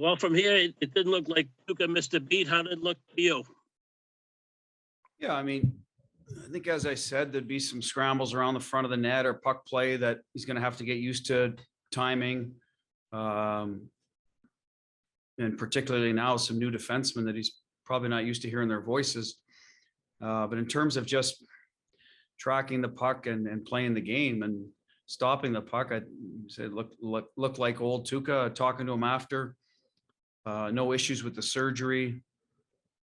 Well, from here, it didn't look like Tuukka missed a beat. How did it look to you? Yeah, I mean, I think, as I said, there'd be some scrambles around the front of the net or puck play that he's going to have to get used to timing. And particularly now, some new defensemen that he's probably not used to hearing their voices. But in terms of just tracking the puck and playing the game and stopping the puck, I said, look like old Tuukka. Talking to him after, no issues with the surgery.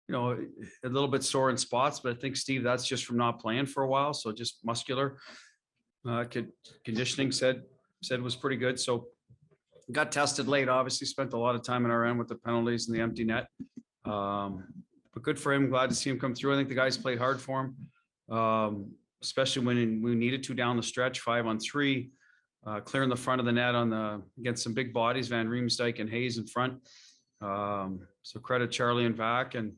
You know, a little bit sore in spots, but I think, Steve, that's just from not playing for a while. So just muscular conditioning said was pretty good. So got tested late, obviously spent a lot of time in our end with the penalties and the empty net. But good for him. Glad to see him come through. I think the guys played hard for him, especially when we needed to down the stretch, 5-on-3, clearing the front of the net against some big bodies, Van Riemsdyk and Hayes in front. So credit Charlie and Vac and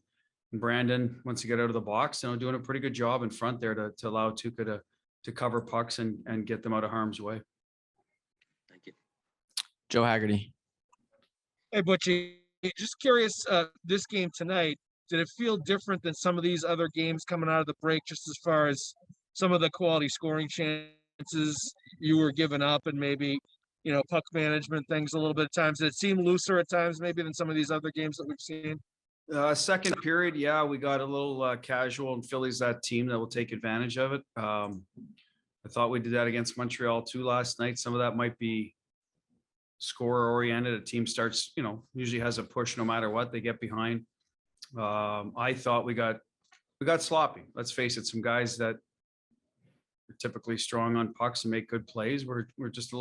Brandon once you get out of the box, doing a pretty good job in front there to allow Tuukka to cover pucks and get them out of harm's way. Thank you. Joe Haggerty. Hey, Butchie, just curious, this game tonight, did it feel different than some of these other games coming out of the break, just as far as some of the quality scoring chances you were giving up and maybe, puck management things a little bit at times? Did it seem looser at times maybe than some of these other games that we've seen? Second period, yeah, we got a little casual, and Philly's that team that will take advantage of it. I thought we did that against Montreal too last night. Some of that might be scorer oriented. A team starts, usually has a push no matter what, they get behind. I thought we got sloppy. Let's face it, some guys that are typically strong on pucks and make good plays, we're just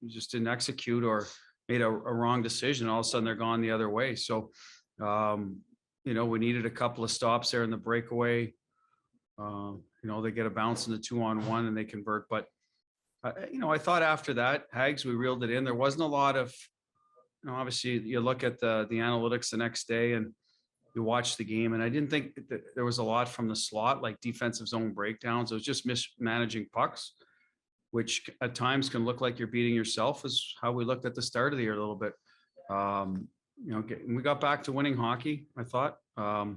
just didn't execute or made a wrong decision. All of a sudden they're gone the other way. So we needed a couple of stops there in the breakaway. They get a bounce in the 2-on-1 and they convert. But, I thought after that, Hags, we reeled it in. There wasn't a lot of, obviously you look at the analytics the next day and you watch the game. And I didn't think that there was a lot from the slot, like defensive zone breakdowns. It was just mismanaging pucks, which at times can look like you're beating yourself, is how we looked at the start of the year a little bit. We got back to winning hockey, I thought, but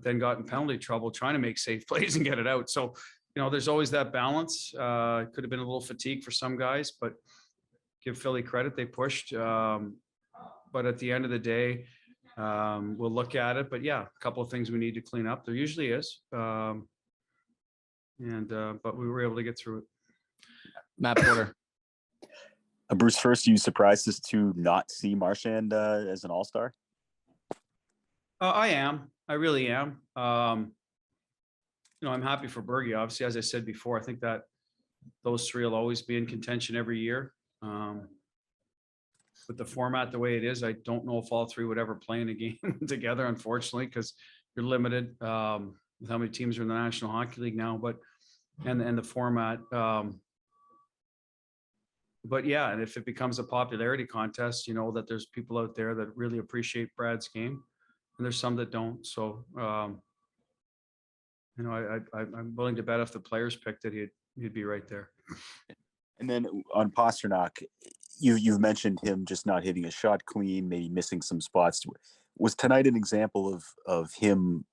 then got in penalty trouble trying to make safe plays and get it out. So, there's always that balance. Could have been a little fatigue for some guys, but give Philly credit, they pushed. But at the end of the day, we'll look at it. But yeah, a couple of things we need to clean up. There usually is. But we were able to get through it. Matt Porter. Bruce, first, you surprised us to not see Marchand as an all-star? I am. I really am. I'm happy for Bergie. Obviously, as I said before, I think that those three will always be in contention every year. With the format the way it is, I don't know if all three would ever play in a game together, unfortunately, because you're limited with how many teams are in the National Hockey League now. But the format. But yeah, and if it becomes a popularity contest, that there's people out there that really appreciate Brad's game, and there's some that don't. So, I'm willing to bet if the players picked it, he'd be right there. And then on Pastrnak, you've mentioned him just not hitting a shot clean, maybe missing some spots. Was tonight an example of him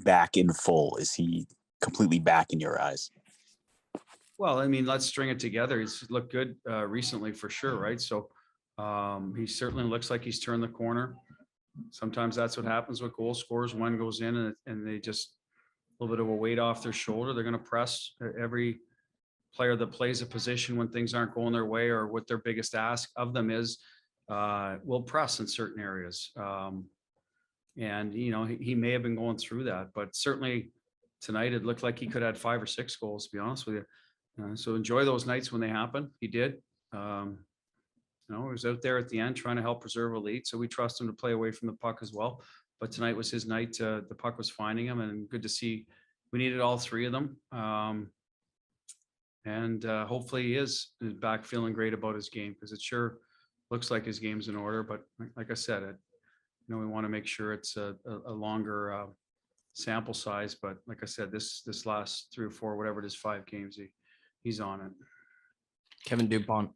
back in full? Is he completely back in your eyes? Well, I mean, let's string it together. He's looked good recently for sure, right? So he certainly looks like he's turned the corner. Sometimes that's what happens with goal scorers. One goes in and they just a little bit of a weight off their shoulder. They're going to press. Every player that plays a position when things aren't going their way or what their biggest ask of them is, will press in certain areas. And, he may have been going through that, but certainly tonight it looked like he could have had 5 or 6 goals, to be honest with you. So enjoy those nights when they happen. He did. He was out there at the end trying to help preserve a lead. So we trust him to play away from the puck as well. But tonight was his night. The puck was finding him, and good to see. We needed all three of them. And hopefully he is back feeling great about his game, because it sure looks like his game's in order. But like I said, we want to make sure it's a longer sample size. But like I said, this last 3 or 4, whatever it is, 5 games, he's on it. Kevin Dupont.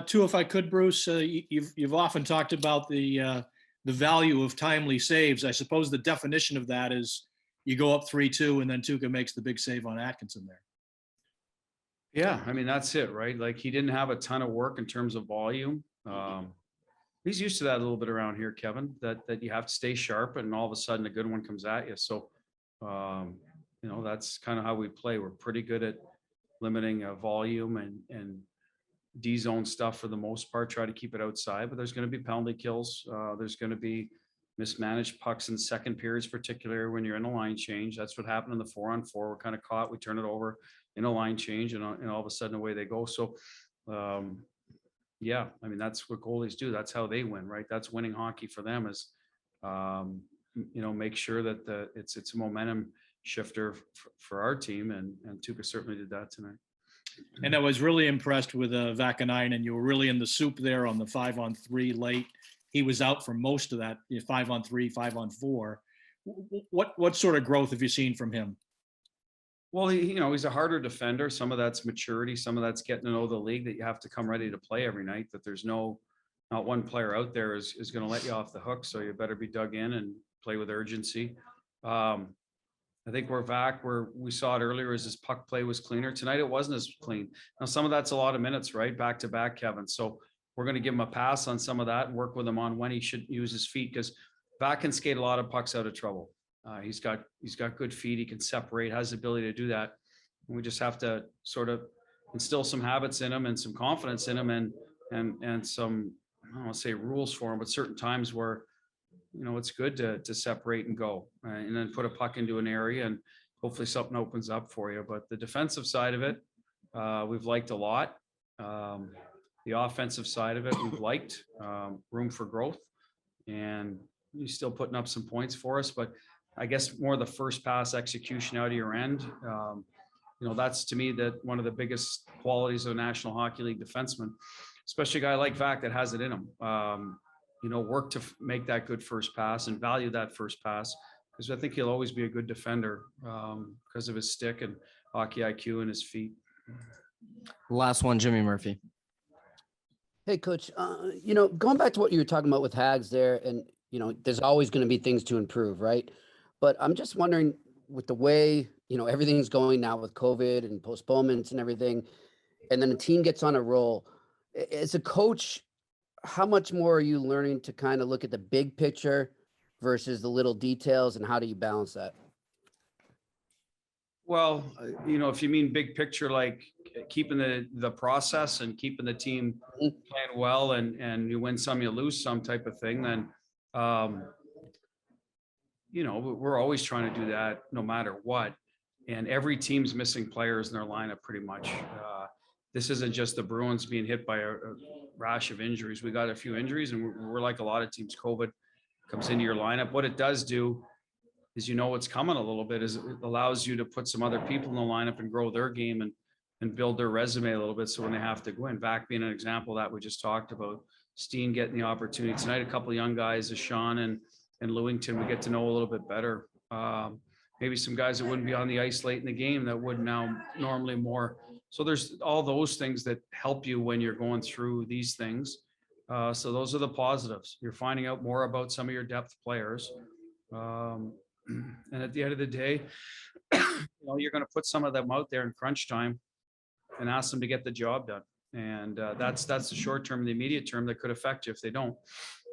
Two, if I could, Bruce, you've often talked about the value of timely saves. I suppose the definition of that is you go up 3-2 and then Tuukka makes the big save on Atkinson there. Yeah, I mean, that's it, right? Like he didn't have a ton of work in terms of volume. He's used to that a little bit around here, Kevin, that you have to stay sharp and all of a sudden a good one comes at you. So, you know, that's kind of how we play. We're pretty good at limiting volume and D-zone stuff for the most part, try to keep it outside, but there's going to be penalty kills. There's going to be mismanaged pucks in second periods, particularly when you're in a line change. That's what happened in the 4-on-4. We're kind of caught. We turn it over in a line change and all of a sudden away they go. So, yeah, I mean, that's what goalies do. That's how they win, right? That's winning hockey for them is, you know, make sure that it's a momentum shifter for our team. And Tuukka certainly did that tonight. And I was really impressed with Vakanainen. You were really in the soup there on the 5-on-3 late. He was out for most of that 5-on-3, 5-on-4. What sort of growth have you seen from him? Well, you know, he's a harder defender. Some of that's maturity. Some of that's getting to know the league, that you have to come ready to play every night, that there's not one player out there is going to let you off the hook. So you better be dug in and play with urgency. I think where we saw it earlier is his puck play was cleaner. Tonight it wasn't as clean. Now some of that's a lot of minutes, right? Back to back, Kevin. So we're going to give him a pass on some of that and work with him on when he should use his feet, because Vac can skate a lot of pucks out of trouble. He's got good feet. He can separate, has the ability to do that. And we just have to sort of instill some habits in him and some confidence in him and some, I don't want to say rules for him, but certain times where, you know, it's good to separate and go and then put a puck into an area and hopefully something opens up for you. But the defensive side of it, we've liked a lot. The offensive side of it, we've liked room for growth, and he's still putting up some points for us. But I guess more the first pass execution out of your end. You know, that's to me that one of the biggest qualities of a National Hockey League defenseman, especially a guy like Vac that has it in him. You know, work to make that good first pass and value that first pass, because I think he'll always be a good defender because of his stick and hockey IQ and his feet. Last one, Jimmy Murphy. Hey, Coach, you know, going back to what you were talking about with Hags there, and, you know, there's always going to be things to improve, right? But I'm just wondering, with the way, you know, everything's going now with COVID and postponements and everything, and then the team gets on a roll, as a coach, how much more are you learning to kind of look at the big picture versus the little details, and how do you balance that? Well, you know, if you mean big picture, like keeping the process and keeping the team playing well and you win some, you lose some type of thing, then, you know, we're always trying to do that no matter what. And every team's missing players in their lineup pretty much. This isn't just the Bruins being hit by a rash of injuries. We got a few injuries, and we're like a lot of teams. COVID comes into your lineup. What it does do is, you know, what's coming a little bit is it allows you to put some other people in the lineup and grow their game and build their resume a little bit. So when they have to go in, Vac being an example that we just talked about, Steen getting the opportunity tonight, a couple of young guys, Sean and Lewington, we get to know a little bit better. Maybe some guys that wouldn't be on the ice late in the game that would now normally more. So there's all those things that help you when you're going through these things. So those are the positives. You're finding out more about some of your depth players. And at the end of the day, you know, you're going to put some of them out there in crunch time and ask them to get the job done. And that's the short term and the immediate term that could affect you if they don't.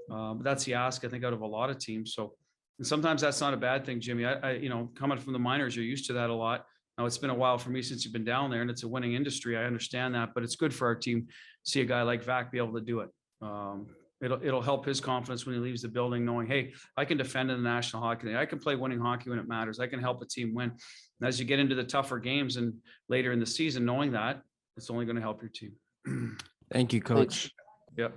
But that's the ask, I think, out of a lot of teams. So, and sometimes that's not a bad thing, Jimmy. I you know, coming from the minors, you're used to that a lot. Now it's been a while for me since you've been down there, and it's a winning industry. I understand that, but it's good for our team to see a guy like Vac be able to do it. It'll help his confidence when he leaves the building, knowing, hey, I can defend in the National Hockey League. I can play winning hockey when it matters. I can help a team win. And as you get into the tougher games and later in the season, knowing that, it's only going to help your team. Thank you, Coach. Yep.